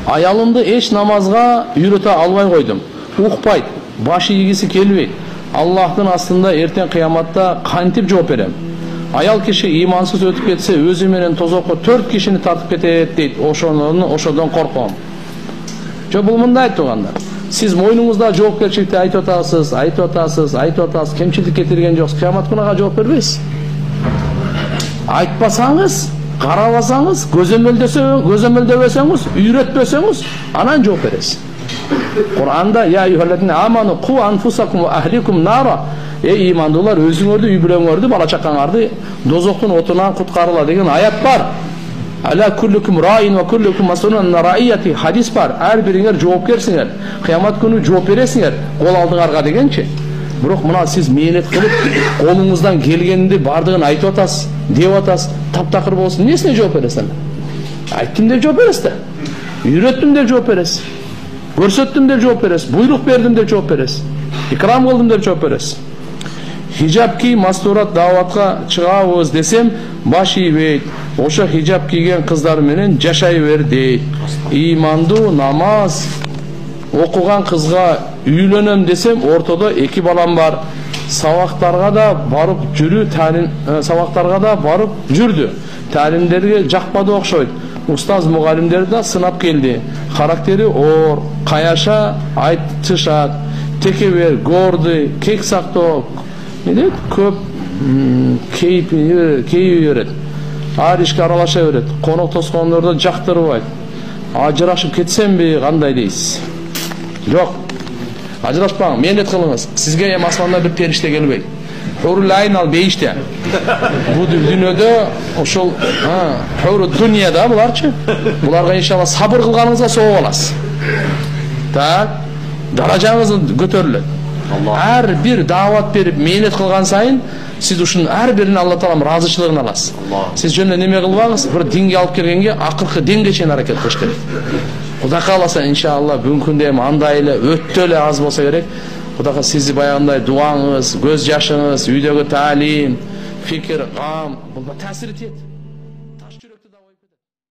Аялымды эч намазга үйрөтө албай койдум. Укпайт, башы ийгиси келбейт. Аллахтын астында эртең кыяматта кантип жооп берем? Аял киши имансыз өтүп кетсе, өзү менен тозокко 4 кишини тартып кетет дейт. Ошодон корком. Жок, бул мындай айтылганда. Сиз мойнуңузда жоопкерчиликти айтып атасыз, кемчилдик кетирген жоксуз. Кыямат күнүгө жооп бербейсиз. Айтпасаңыз, карабасаңыз, көзөмөлдөбөсөңүз, үйрөтпөсөңүз, анан жооп бересиз. Кур'анда я аyyuhallazina amanu qu anfusakum wa ahlikum nara. Ey имандуулар, өзүңөрдү, үй бүлөңөрдү, бала чакаңарды дозоктун отунан куткарыла деген аят бар. Ала kullukum ra'in wa kullukum mas'ulun an ra'iyati. Hadis бар. Ар бириңер жоопкерсиңер. Кыямат күнү жооп бересиңер. Кол алдыңарга дегенчи. Бирок мына сиз мээнет кылып, колуңуздан келгенди бардыгын айтып атасыз, деп атасыз, таптакыр болсун. Несине жооп бересиз? Айттым деп жооп бересиз да. Үйрөттүм деп жооп бересиз. Көрсөттүм деп жооп бересиз. Буйрук бердим деп жооп бересиз. Икрам кылдым деп жооп бересиз. Хижаб ки мастурат даватка чыгабыз десем, баш ийбейт. Ошо хижаб кийген кыздар менен жашай бер дейт. Имандуу, намаз окуган кызга үйлөнөм десем, ортодо 2 балам бар. Сабактарга да барып жүрдү. Талимдерге жакпады окшойт. Устаз мугалимдер да сынап келди. Характери оор, каяша айтышат, текебер, гордый, кек сактоо, көп кейип берет. Ар ишке аралаша берет. Конок тоскондорду жактырбайт. Ажырашып кетсемби, кандай дейсиз? Жок. Ажырашпаң, мээнет кылыңыз. Сизге эми асманда бир периште келбейт. Хурул айн ал бейиште. Бу дүйнөдө ошол хуру дүйнөдө буларчы. Буларга иншалла сабыр кылганыңызга соо аласыз. Так, даражаңыз көтөрүлөт. Ар бир даават берип мээнет кылган сайын сиз ушунун ар бирин Алла таалам ыраазычылыгын аласыз. Сиз жөнүндө неме кылбаңыз, бир динге алып келгенге акыркы деңге чейин аракет кылыш керек. Кудай кааласа иншалла бүгүнкү күндө эми андай эле өтө эле аз болсо керек. Кудайга сизди баягындай дуаңыз, көз жашыңыз, үйдөгү таалим, фикир, гам, бул таасир этет.